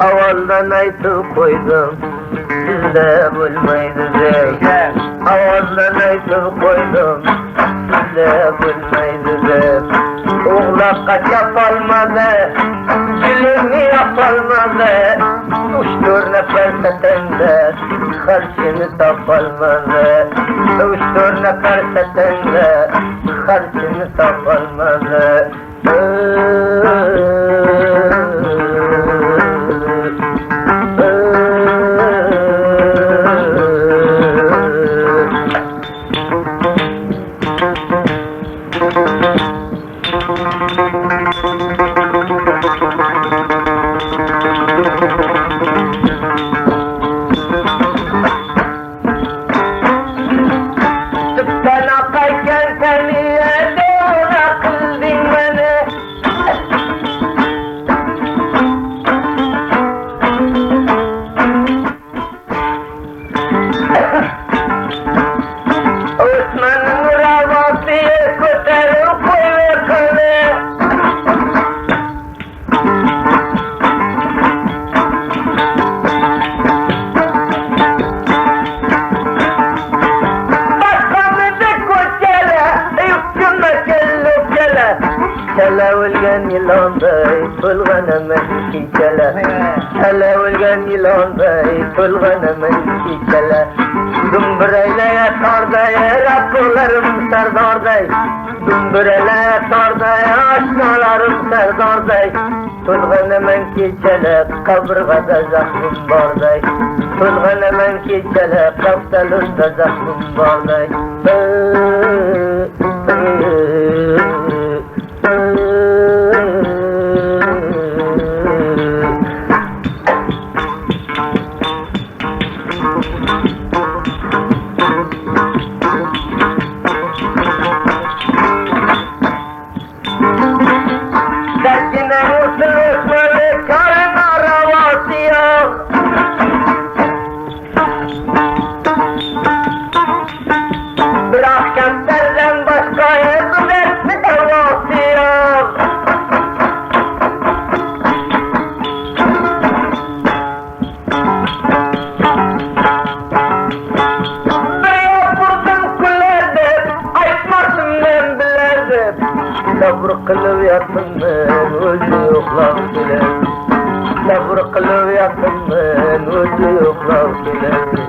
Avvaldan aytıp koydum, sizde bulmaydı dey. Avvaldan aytıp koydum, sizde bulmaydı dey. Oğlak kaç yapalmadı, gülümü yapalmadı. Uçtur nefes etende, harçını tapalmadı. Uçtur nefes etende, harçını tapalmadı. Sütten akarken temiye doğru kıldın beni. Osman'ın ravasıyı kurtarıp koyuyor kanı. Kele ulgen yılan bey, tulgan hemen iki kele. Kele ulgen yılan bey, tulgan hemen iki kele. Dumbureyle yatarday, rakılarım serdarday. Dumbureyle yatarday, aşnalarım serdarday. Tulgan hemen iki kele, kaburgada zahmim barday. Tulgan hemen iki kele, kaptalında zahmim barday. Dertine vursun Osmanlı karın aravası yok. Bırak kentlerden başka yardım etme davası yok. Buraya vurdum kullerdim, aytmasın ben bilerdim. Sabır kılıp yattım ben, özü yoklap bilerdim. Sabır kılıp yattım ben, özü yoklap bilerdim.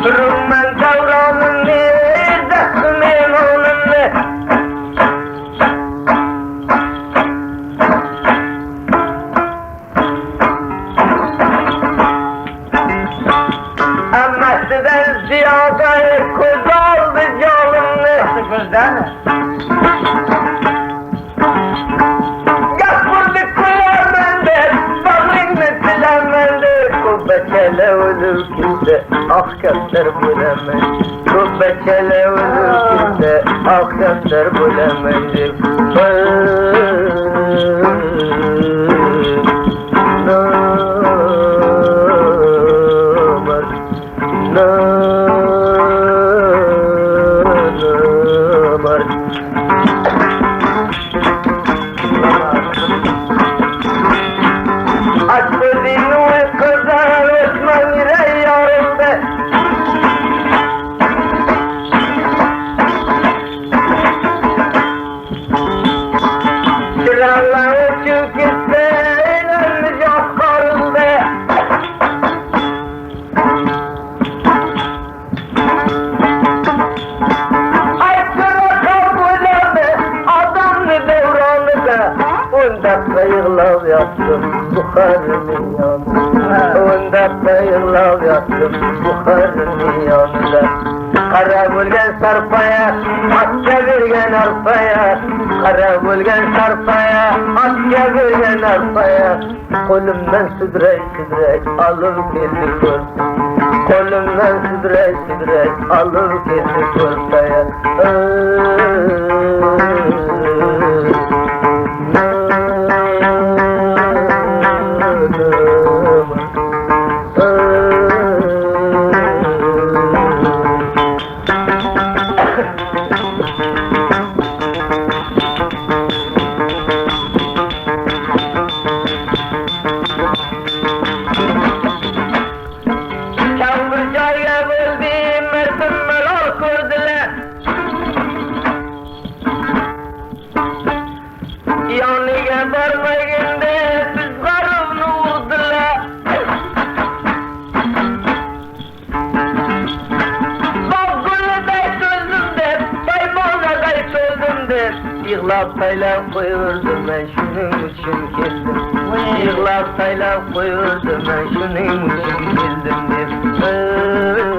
Durumdan davranın bir destinin oğlunu. Ama sizden ziyade kız aldı canını. Nasıl gözden? Yapıldı kullanmadı, balını silemendi. Kubbetele ölür kimse, ah göster bulemendi. Kubbetele ölür kimse, ah göster bulemendi. Aç gözünü uykudan Osman yüreğinde. Sıralar uçup gitse inanmayacak karında. Ay sıra kabulümü adamlı devranlı da. 10 dakika yığlav yattım Bukhari'nin yanında. 10 dakika yığlav yattım Bukhari'nin yanında. Kara bulgen sarpaya, at çevirgen arpaya. Kara bulgen sarpaya, at çevirgen arpaya. Kolumdan südrek südrek alıp geldi kurtaya. Kolumdan südrek südrek alıp geldi kurtaya. geldim de yığlatayla koyurdum ben şunun için geldim. Yığlatayla koyurdum ben şunun için geldim de.